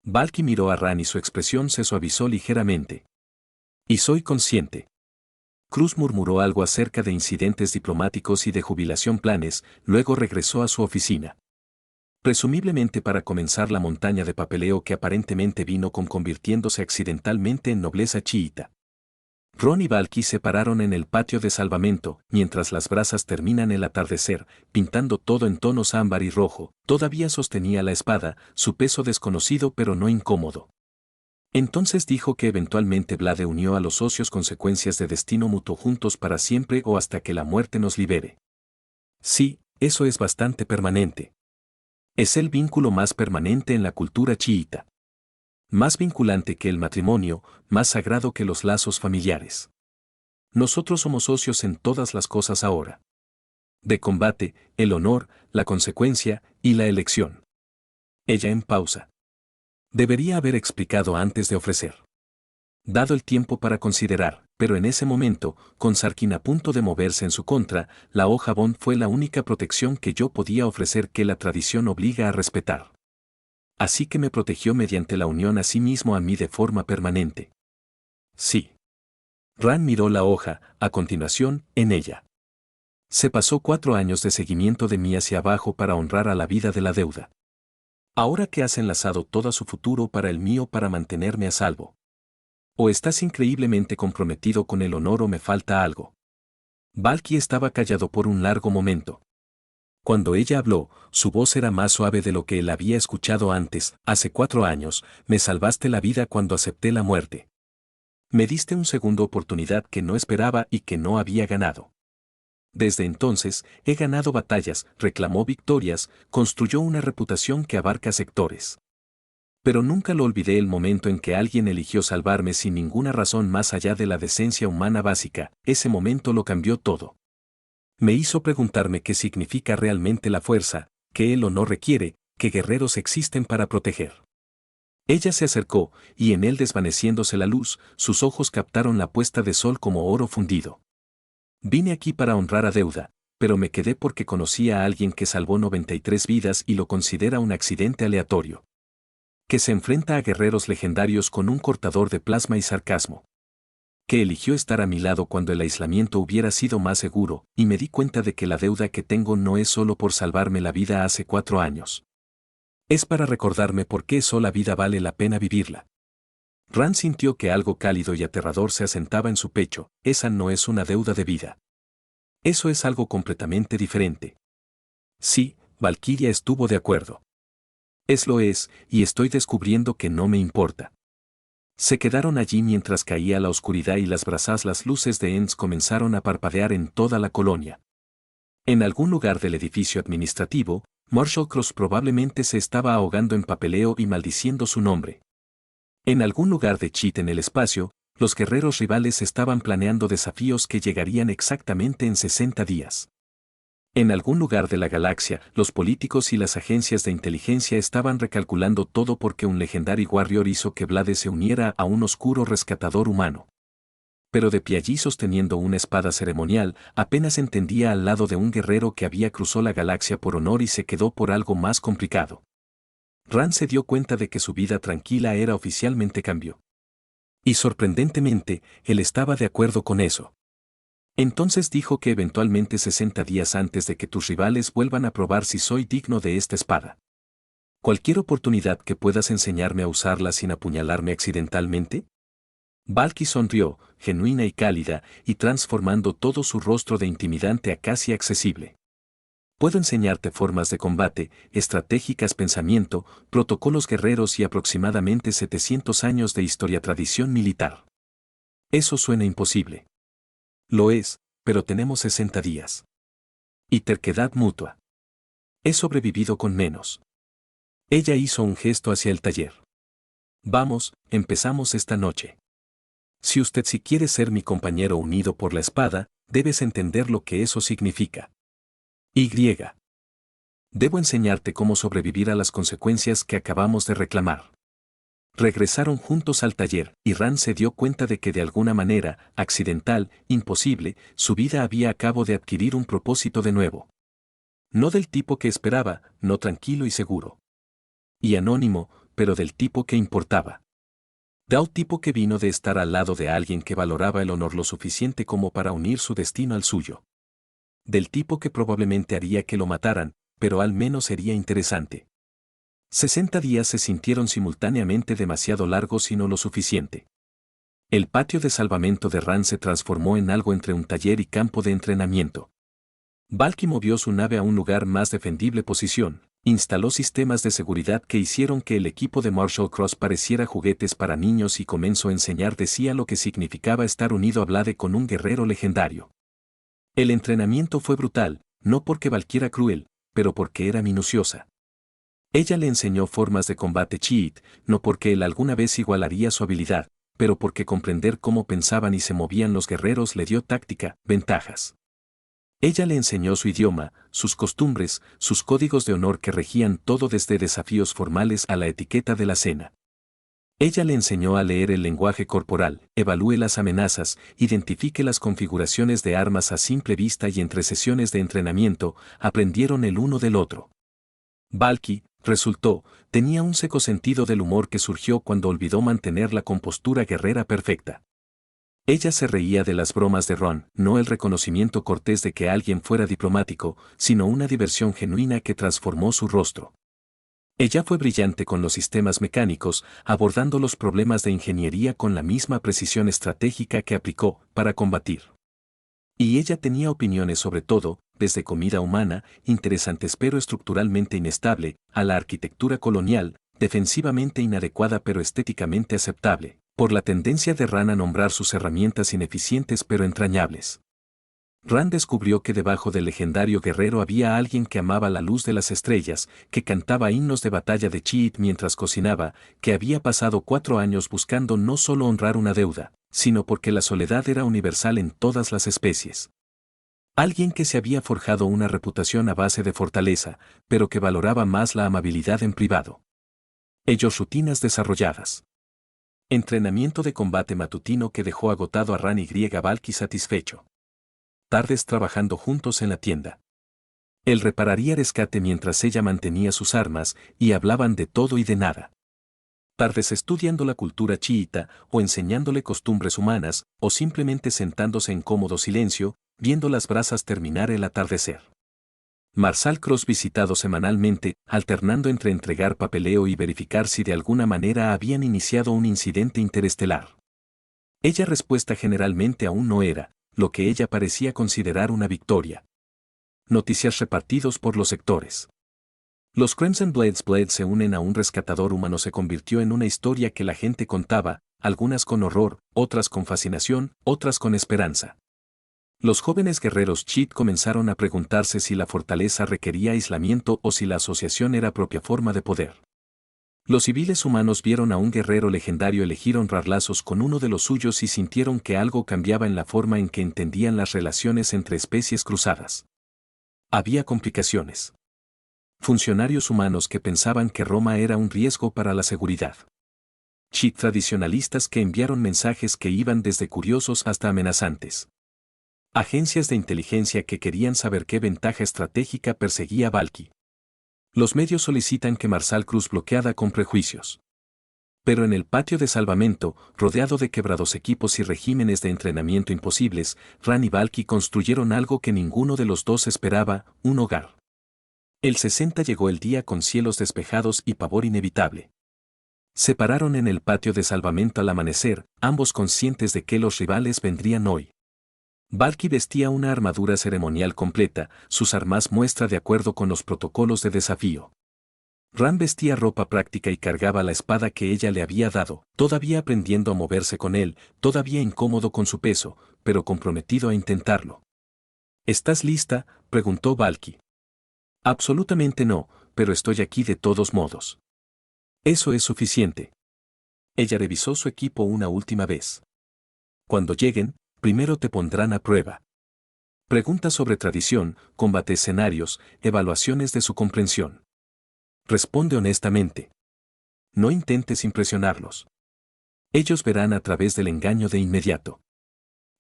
[SPEAKER 1] Valky miró a Ran y su expresión se suavizó ligeramente. Y soy consciente. Cruz murmuró algo acerca de incidentes diplomáticos y de jubilación planes, luego regresó a su oficina. Presumiblemente para comenzar la montaña de papeleo que aparentemente vino con convirtiéndose accidentalmente en nobleza chiita. Ron y Valky se pararon en el patio de salvamento, mientras las brasas terminan el atardecer, pintando todo en tonos ámbar y rojo, todavía sostenía la espada, su peso desconocido pero no incómodo. Entonces dijo que eventualmente Blade unió a los socios consecuencias de destino mutuo juntos para siempre o hasta que la muerte nos libere. Sí, eso es bastante permanente. Es el vínculo más permanente en la cultura chiita. Más vinculante que el matrimonio, más sagrado que los lazos familiares. Nosotros somos socios en todas las cosas ahora. De combate, el honor, la consecuencia y la elección. Ella en pausa. Debería haber explicado antes de ofrecer. Dado el tiempo para considerar, pero en ese momento, con Sarkin a punto de moverse en su contra, la hoja bond fue la única protección que yo podía ofrecer que la tradición obliga a respetar. Así que me protegió mediante la unión a sí mismo a mí de forma permanente. Sí. Ran miró la hoja, a continuación, en ella. Se pasó 4 años de seguimiento de mí hacia abajo para honrar a la vida de la deuda. Ahora que has enlazado todo su futuro para el mío para mantenerme a salvo. O estás increíblemente comprometido con el honor o me falta algo. Valky estaba callado por un largo momento. Cuando ella habló, su voz era más suave de lo que él había escuchado antes. Hace 4 años, me salvaste la vida cuando acepté la muerte. Me diste una segunda oportunidad que no esperaba y que no había ganado. Desde entonces, he ganado batallas, reclamó victorias, construyó una reputación que abarca sectores. Pero nunca lo olvidé el momento en que alguien eligió salvarme sin ninguna razón más allá de la decencia humana básica, ese momento lo cambió todo. Me hizo preguntarme qué significa realmente la fuerza, qué él o no requiere, qué guerreros existen para proteger. Ella se acercó, y en él desvaneciéndose la luz, sus ojos captaron la puesta de sol como oro fundido. Vine aquí para honrar a Deuda, pero me quedé porque conocí a alguien que salvó 93 vidas y lo considera un accidente aleatorio. Que se enfrenta a guerreros legendarios con un cortador de plasma y sarcasmo. Que eligió estar a mi lado cuando el aislamiento hubiera sido más seguro, y me di cuenta de que la deuda que tengo no es solo por salvarme la vida hace 4 años. Es para recordarme por qué sola vida vale la pena vivirla. Ran sintió que algo cálido y aterrador se asentaba en su pecho, esa no es una deuda de vida. Eso es algo completamente diferente. Sí, Valkyria estuvo de acuerdo. Lo es, y estoy descubriendo que no me importa. Se quedaron allí mientras caía la oscuridad y las luces de Ents comenzaron a parpadear en toda la colonia. En algún lugar del edificio administrativo, Marshall Cross probablemente se estaba ahogando en papeleo y maldiciendo su nombre. En algún lugar de Cheat en el espacio, los guerreros rivales estaban planeando desafíos que llegarían exactamente en 60 días. En algún lugar de la galaxia, los políticos y las agencias de inteligencia estaban recalculando todo porque un legendary warrior hizo que Blade se uniera a un oscuro rescatador humano. Pero de pie allí sosteniendo una espada ceremonial, apenas entendía al lado de un guerrero que había cruzado la galaxia por honor y se quedó por algo más complicado. Rand se dio cuenta de que su vida tranquila era oficialmente cambió. Y sorprendentemente, él estaba de acuerdo con eso. Entonces dijo que eventualmente 60 días antes de que tus rivales vuelvan a probar si soy digno de esta espada. ¿Cualquier oportunidad que puedas enseñarme a usarla sin apuñalarme accidentalmente? Valky sonrió, genuina y cálida, y transformando todo su rostro de intimidante a casi accesible. Puedo enseñarte formas de combate, estratégicas pensamiento, protocolos guerreros y aproximadamente 700 años de historia tradición militar. Eso suena imposible. Lo es, pero tenemos 60 días. Y terquedad mutua. He sobrevivido con menos. Ella hizo un gesto hacia el taller. Vamos, empezamos esta noche. Si usted sí quiere ser mi compañero unido por la espada, debes entender lo que eso significa. Y. Debo enseñarte cómo sobrevivir a las consecuencias que acabamos de reclamar. Regresaron juntos al taller, y Rand se dio cuenta de que de alguna manera, accidental, imposible, su vida había acabado de adquirir un propósito de nuevo. No del tipo que esperaba, no tranquilo y seguro. Y anónimo, pero del tipo que importaba. De un tipo que vino de estar al lado de alguien que valoraba el honor lo suficiente como para unir su destino al suyo. Del tipo que probablemente haría que lo mataran, pero al menos sería interesante. 60 días se sintieron simultáneamente demasiado largos y no lo suficiente. El patio de salvamento de Rand se transformó en algo entre un taller y campo de entrenamiento. Valky movió su nave a un lugar más defendible posición, instaló sistemas de seguridad que hicieron que el equipo de Marshall Cross pareciera juguetes para niños y comenzó a enseñar de sí a lo que significaba estar unido a Blade con un guerrero legendario. El entrenamiento fue brutal, no porque Valky era cruel, pero porque era minuciosa. Ella le enseñó formas de combate cheat, no porque él alguna vez igualaría su habilidad, pero porque comprender cómo pensaban y se movían los guerreros le dio táctica, ventajas. Ella le enseñó su idioma, sus costumbres, sus códigos de honor que regían todo desde desafíos formales a la etiqueta de la cena. Ella le enseñó a leer el lenguaje corporal, evalúe las amenazas, identifique las configuraciones de armas a simple vista y entre sesiones de entrenamiento, aprendieron el uno del otro. Valky, resultó, tenía un seco sentido del humor que surgió cuando olvidó mantener la compostura guerrera perfecta. Ella se reía de las bromas de Ron, no el reconocimiento cortés de que alguien fuera diplomático, sino una diversión genuina que transformó su rostro. Ella fue brillante con los sistemas mecánicos, abordando los problemas de ingeniería con la misma precisión estratégica que aplicó para combatir. Y ella tenía opiniones sobre todo, desde comida humana, interesantes pero estructuralmente inestable, a la arquitectura colonial, defensivamente inadecuada pero estéticamente aceptable, por la tendencia de Rand a nombrar sus herramientas ineficientes pero entrañables. Rand descubrió que debajo del legendario guerrero había alguien que amaba la luz de las estrellas, que cantaba himnos de batalla de Cheat mientras cocinaba, que había pasado 4 años buscando no solo honrar una deuda, sino porque la soledad era universal en todas las especies. Alguien que se había forjado una reputación a base de fortaleza, pero que valoraba más la amabilidad en privado. Ellos rutinas desarrolladas. Entrenamiento de combate matutino que dejó agotado a Rand y Valky satisfecho. Tardes trabajando juntos en la tienda. Él repararía rescate mientras ella mantenía sus armas, y hablaban de todo y de nada. Tardes estudiando la cultura chiita, o enseñándole costumbres humanas, o simplemente sentándose en cómodo silencio, viendo las brasas terminar el atardecer. Marshall Cross visitado semanalmente, alternando entre entregar papeleo y verificar si de alguna manera habían iniciado un incidente interestelar. Ella respuesta generalmente aún no era, lo que ella parecía considerar una victoria. Noticias repartidos por los sectores. Los Crimson Blades se unen a un rescatador humano se convirtió en una historia que la gente contaba, algunas con horror, otras con fascinación, otras con esperanza. Los jóvenes guerreros Cheat comenzaron a preguntarse si la fortaleza requería aislamiento o si la asociación era propia forma de poder. Los civiles humanos vieron a un guerrero legendario elegir honrar lazos con uno de los suyos y sintieron que algo cambiaba en la forma en que entendían las relaciones entre especies cruzadas. Había complicaciones. Funcionarios humanos que pensaban que Roma era un riesgo para la seguridad. Cheat tradicionalistas que enviaron mensajes que iban desde curiosos hasta amenazantes. Agencias de inteligencia que querían saber qué ventaja estratégica perseguía Valky. Los medios solicitan que Marsal Cruz bloqueada con prejuicios. Pero en el patio de salvamento, rodeado de quebrados equipos y regímenes de entrenamiento imposibles, Ran y Valky construyeron algo que ninguno de los dos esperaba, un hogar. El 60 llegó el día con cielos despejados y pavor inevitable. Se pararon en el patio de salvamento al amanecer, ambos conscientes de que los rivales vendrían hoy. Valky vestía una armadura ceremonial completa, sus armas muestra de acuerdo con los protocolos de desafío. Ran vestía ropa práctica y cargaba la espada que ella le había dado, todavía aprendiendo a moverse con él, todavía incómodo con su peso, pero comprometido a intentarlo. ¿Estás lista?, preguntó Valky. Absolutamente no, pero estoy aquí de todos modos. Eso es suficiente. Ella revisó su equipo una última vez. Cuando lleguen, primero te pondrán a prueba. Preguntas sobre tradición, combate escenarios, evaluaciones de su comprensión. Responde honestamente. No intentes impresionarlos. Ellos verán a través del engaño de inmediato.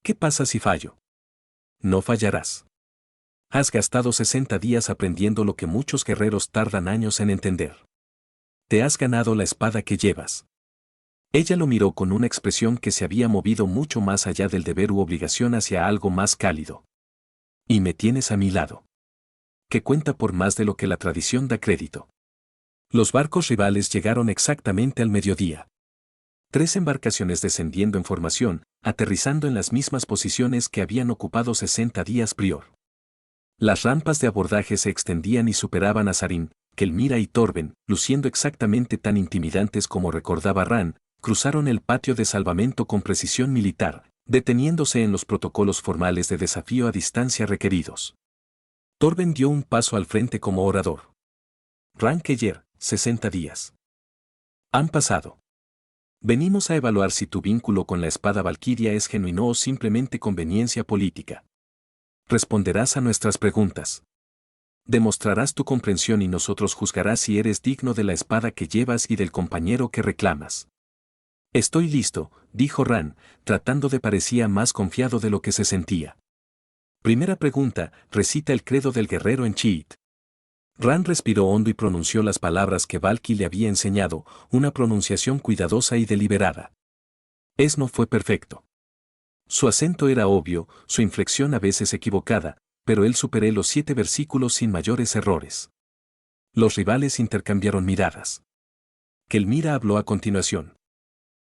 [SPEAKER 1] ¿Qué pasa si fallo? No fallarás. Has gastado 60 días aprendiendo lo que muchos guerreros tardan años en entender. Te has ganado la espada que llevas. Ella lo miró con una expresión que se había movido mucho más allá del deber u obligación hacia algo más cálido. Y me tienes a mi lado. Que cuenta por más de lo que la tradición da crédito. Los barcos rivales llegaron exactamente al mediodía. 3 embarcaciones descendiendo en formación, aterrizando en las mismas posiciones que habían ocupado 60 días prior. Las rampas de abordaje se extendían y superaban a Sarin, Kelmira y Torben, luciendo exactamente tan intimidantes como recordaba Ran, cruzaron el patio de salvamento con precisión militar, deteniéndose en los protocolos formales de desafío a distancia requeridos. Torben dio un paso al frente como orador. Ran Keller, 60 días. Han pasado. Venimos a evaluar si tu vínculo con la espada valquiria es genuino o simplemente conveniencia política. Responderás a nuestras preguntas. Demostrarás tu comprensión y nosotros juzgarás si eres digno de la espada que llevas y del compañero que reclamas. Estoy listo, dijo Ran, tratando de parecía más confiado de lo que se sentía. Primera pregunta, recita el credo del guerrero en Cheat. Ran respiró hondo y pronunció las palabras que Valky le había enseñado, una pronunciación cuidadosa y deliberada. No fue perfecto. Su acento era obvio, su inflexión a veces equivocada, pero él superó los 7 versículos sin mayores errores. Los rivales intercambiaron miradas. Kelmira habló a continuación.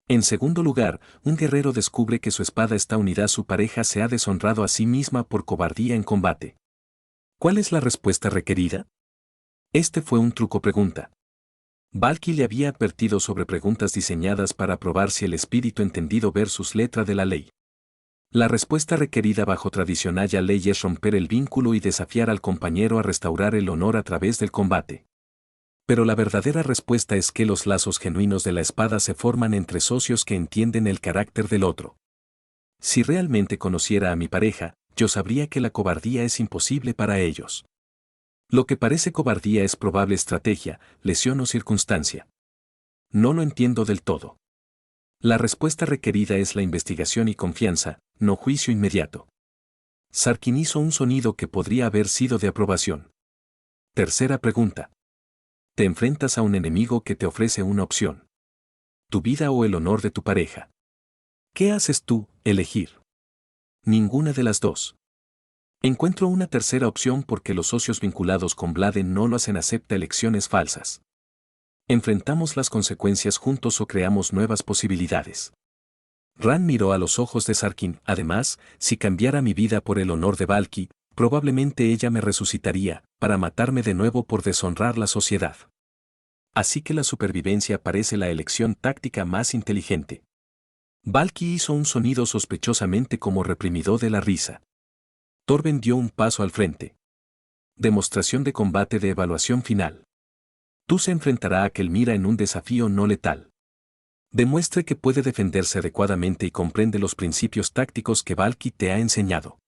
[SPEAKER 1] En segundo lugar, un guerrero descubre que su espada está unida a su pareja, se ha deshonrado a sí misma por cobardía en combate. ¿Cuál es la respuesta requerida? Este fue un truco pregunta. Valky le había advertido sobre preguntas diseñadas para probar si el espíritu entendido versus letra de la ley. La respuesta requerida bajo tradicional ley es romper el vínculo y desafiar al compañero a restaurar el honor a través del combate. Pero la verdadera respuesta es que los lazos genuinos de la espada se forman entre socios que entienden el carácter del otro. Si realmente conociera a mi pareja, yo sabría que la cobardía es imposible para ellos. Lo que parece cobardía es probable estrategia, lesión o circunstancia. No lo entiendo del todo. La respuesta requerida es la investigación y confianza, no juicio inmediato. Sarkin hizo un sonido que podría haber sido de aprobación. Tercera pregunta. Te enfrentas a un enemigo que te ofrece una opción. Tu vida o el honor de tu pareja. ¿Qué haces tú, elegir? Ninguna de las dos. Encuentro una tercera opción porque los socios vinculados con Bladen no lo hacen, acepta elecciones falsas. Enfrentamos las consecuencias juntos o creamos nuevas posibilidades. Ran miró a los ojos de Sarkin. Además, si cambiara mi vida por el honor de Valky, probablemente ella me resucitaría, para matarme de nuevo por deshonrar la sociedad. Así que la supervivencia parece la elección táctica más inteligente. Valky hizo un sonido sospechosamente como reprimido de la risa. Torben dio un paso al frente. Demostración de combate de evaluación final. Tú se enfrentará a Kelmira en un desafío no letal. Demuestre que puede defenderse adecuadamente y comprende los principios tácticos que Valky te ha enseñado.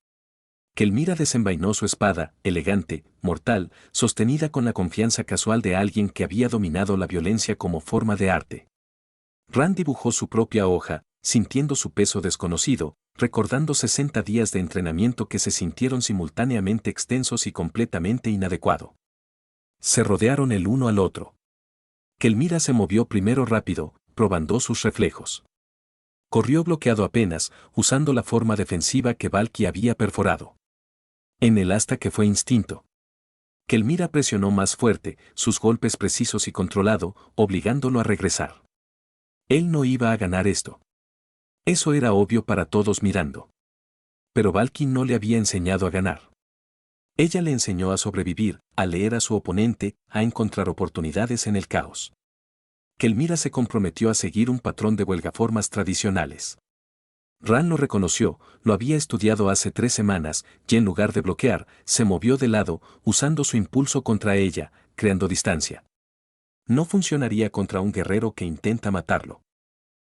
[SPEAKER 1] Kelmira desenvainó su espada, elegante, mortal, sostenida con la confianza casual de alguien que había dominado la violencia como forma de arte. Rand dibujó su propia hoja, sintiendo su peso desconocido, recordando 60 días de entrenamiento que se sintieron simultáneamente extensos y completamente inadecuado. Se rodearon el uno al otro. Kelmira se movió primero rápido, probando sus reflejos. Corrió bloqueado apenas, usando la forma defensiva que Valky había perforado. En el asta que fue instinto. Kelmira presionó más fuerte, sus golpes precisos y controlado, obligándolo a regresar. Él no iba a ganar esto. Eso era obvio para todos mirando. Pero Valky no le había enseñado a ganar. Ella le enseñó a sobrevivir, a leer a su oponente, a encontrar oportunidades en el caos. Kelmira se comprometió a seguir un patrón de huelgaformas tradicionales. Rand lo reconoció, lo había estudiado hace 3 semanas, y en lugar de bloquear, se movió de lado, usando su impulso contra ella, creando distancia. No funcionaría contra un guerrero que intenta matarlo.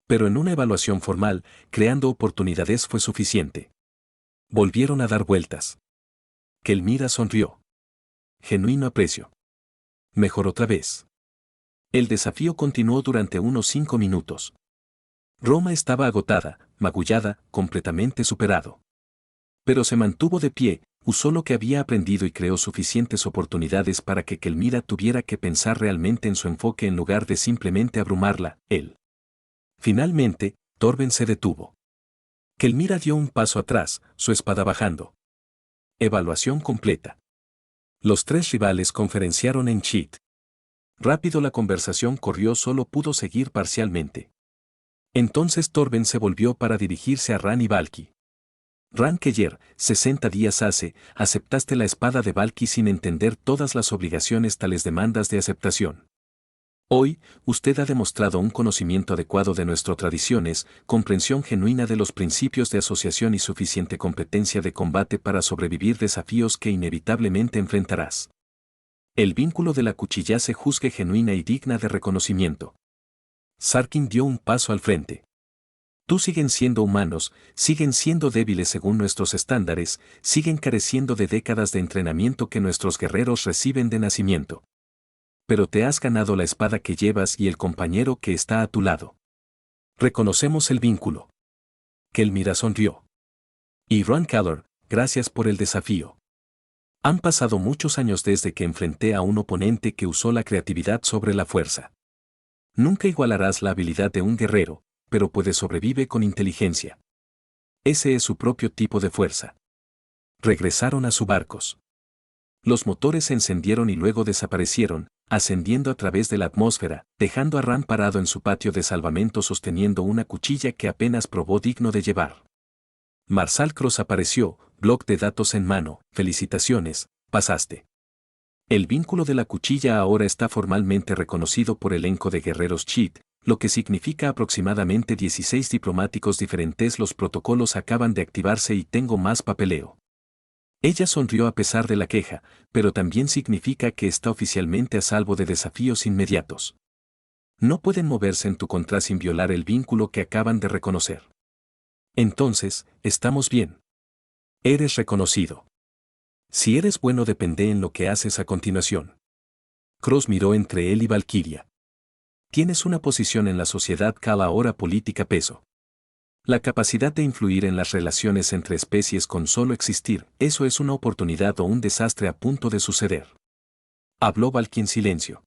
[SPEAKER 1] Pero en una evaluación formal, creando oportunidades fue suficiente. Volvieron a dar vueltas. Kelmira sonrió. Genuino aprecio. Mejor otra vez. El desafío continuó durante unos 5 minutos. Roma estaba agotada, magullada, completamente superado. Pero se mantuvo de pie, usó lo que había aprendido y creó suficientes oportunidades para que Kelmira tuviera que pensar realmente en su enfoque en lugar de simplemente abrumarla, él. Finalmente, Torben se detuvo. Kelmira dio un paso atrás, su espada bajando. Evaluación completa. Los 3 rivales conferenciaron en Cheat. Rápido la conversación corrió, solo pudo seguir parcialmente. Entonces Torben se volvió para dirigirse a Rand y Valky. Rand Keller, 60 días hace, aceptaste la espada de Valky sin entender todas las obligaciones tales demandas de aceptación. Hoy, usted ha demostrado un conocimiento adecuado de nuestras tradiciones, comprensión genuina de los principios de asociación y suficiente competencia de combate para sobrevivir desafíos que inevitablemente enfrentarás. El vínculo de la cuchilla se juzgue genuina y digna de reconocimiento. Sarkin dio un paso al frente. Tú siguen siendo humanos, siguen siendo débiles según nuestros estándares, siguen careciendo de décadas de entrenamiento que nuestros guerreros reciben de nacimiento. Pero te has ganado la espada que llevas y el compañero que está a tu lado. Reconocemos el vínculo. Kelmira sonrió. Y Rand Keller, gracias por el desafío. Han pasado muchos años desde que enfrenté a un oponente que usó la creatividad sobre la fuerza. Nunca igualarás la habilidad de un guerrero, pero puede sobrevivir con inteligencia. Ese es su propio tipo de fuerza. Regresaron a sus barcos. Los motores se encendieron y luego desaparecieron, ascendiendo a través de la atmósfera, dejando a Rand parado en su patio de salvamento sosteniendo una cuchilla que apenas probó digno de llevar. Marshal Cross apareció, bloc de datos en mano. Felicitaciones, pasaste. El vínculo de la cuchilla ahora está formalmente reconocido por el elenco de guerreros Cheat, lo que significa aproximadamente 16 diplomáticos diferentes. Los protocolos acaban de activarse y tengo más papeleo. Ella sonrió a pesar de la queja, pero también significa que está oficialmente a salvo de desafíos inmediatos. No pueden moverse en tu contra sin violar el vínculo que acaban de reconocer. Entonces, estamos bien. Eres reconocido. Si eres bueno depende en lo que haces a continuación. Cross miró entre él y Valkyria. Tienes una posición en la sociedad que ahora política peso. La capacidad de influir en las relaciones entre especies con solo existir, eso es una oportunidad o un desastre a punto de suceder. Habló Valky en silencio.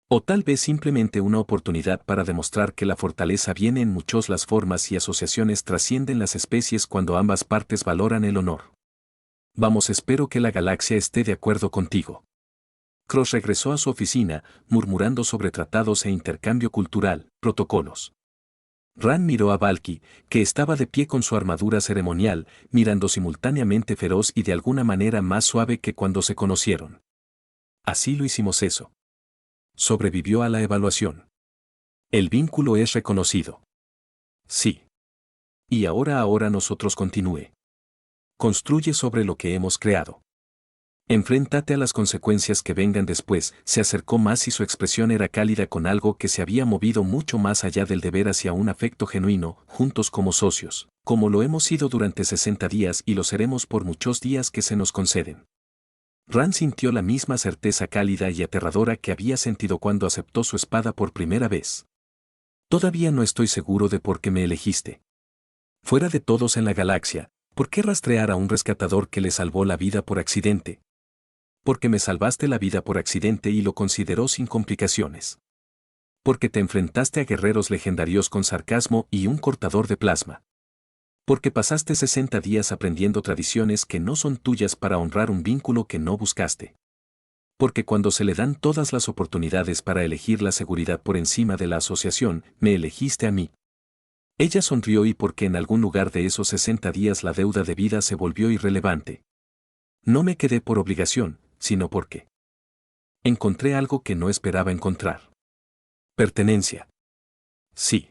[SPEAKER 1] O tal vez simplemente una oportunidad para demostrar que la fortaleza viene en muchas las formas y asociaciones trascienden las especies cuando ambas partes valoran el honor. Vamos, espero que la galaxia esté de acuerdo contigo. Cross regresó a su oficina, murmurando sobre tratados e intercambio cultural, protocolos. Rand miró a Valky, que estaba de pie con su armadura ceremonial, mirando simultáneamente feroz y de alguna manera más suave que cuando se conocieron. Así lo hicimos eso. Sobrevivió a la evaluación. El vínculo es reconocido. Sí. Y ahora nosotros continúe. Construye sobre lo que hemos creado. Enfréntate a las consecuencias que vengan después. Se acercó más y su expresión era cálida con algo que se había movido mucho más allá del deber hacia un afecto genuino, juntos como socios, como lo hemos sido durante 60 días y lo seremos por muchos días que se nos conceden. Rand sintió la misma certeza cálida y aterradora que había sentido cuando aceptó su espada por primera vez. Todavía no estoy seguro de por qué me elegiste. Fuera de todos en la galaxia, ¿por qué rastrear a un rescatador que le salvó la vida por accidente? Porque me salvaste la vida por accidente y lo consideró sin complicaciones. Porque te enfrentaste a guerreros legendarios con sarcasmo y un cortador de plasma. Porque pasaste 60 días aprendiendo tradiciones que no son tuyas para honrar un vínculo que no buscaste. Porque cuando se le dan todas las oportunidades para elegir la seguridad por encima de la asociación, me elegiste a mí. Ella sonrió y porque en algún lugar de esos 60 días la deuda de vida se volvió irrelevante. No me quedé por obligación, sino porque encontré algo que no esperaba encontrar. Pertenencia. Sí.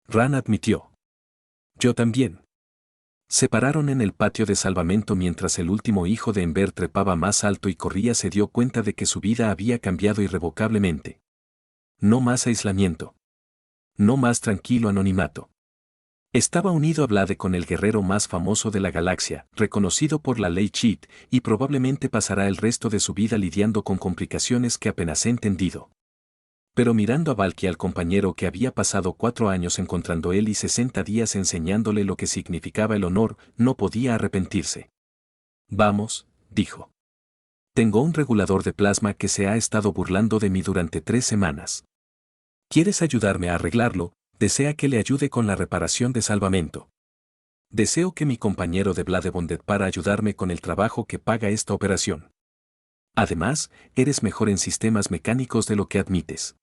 [SPEAKER 1] Rand admitió. Yo también. Se pararon en el patio de salvamento mientras el último hijo de Ember trepaba más alto y corría. Se dio cuenta de que su vida había cambiado irrevocablemente. No más aislamiento. No más tranquilo anonimato. Estaba unido a Blade con el guerrero más famoso de la galaxia, reconocido por la ley Cheat, y probablemente pasará el resto de su vida lidiando con complicaciones que apenas he entendido. Pero mirando a Valky, al compañero que había pasado 4 años encontrando él y 60 días enseñándole lo que significaba el honor, no podía arrepentirse. Vamos, dijo. Tengo un regulador de plasma que se ha estado burlando de mí durante 3 semanas. ¿Quieres ayudarme a arreglarlo? Desea que le ayude con la reparación de salvamento. Deseo que mi compañero de Blade Bonded para ayudarme con el trabajo que paga esta operación. Además, eres mejor en sistemas mecánicos de lo que admites.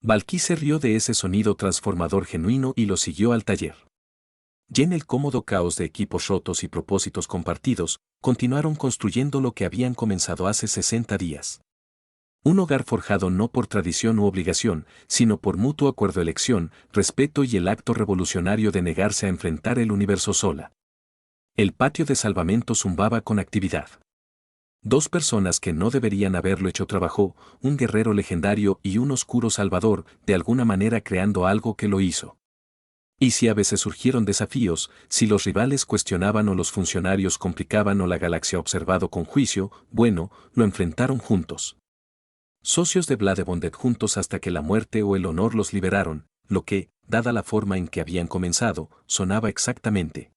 [SPEAKER 1] Valky se rió de ese sonido transformador genuino y lo siguió al taller. Y en el cómodo caos de equipos rotos y propósitos compartidos, continuaron construyendo lo que habían comenzado hace 60 días. Un hogar forjado no por tradición u obligación, sino por mutuo acuerdo, elección, respeto y el acto revolucionario de negarse a enfrentar el universo sola. El patio de salvamento zumbaba con actividad. 2 personas que no deberían haberlo hecho trabajó, un guerrero legendario y un oscuro salvador, de alguna manera creando algo que lo hizo. Y si a veces surgieron desafíos, si los rivales cuestionaban o los funcionarios complicaban o la galaxia observado con juicio, bueno, lo enfrentaron juntos. Socios de Blade Bonded juntos hasta que la muerte o el honor los liberaron, lo que, dada la forma en que habían comenzado, sonaba exactamente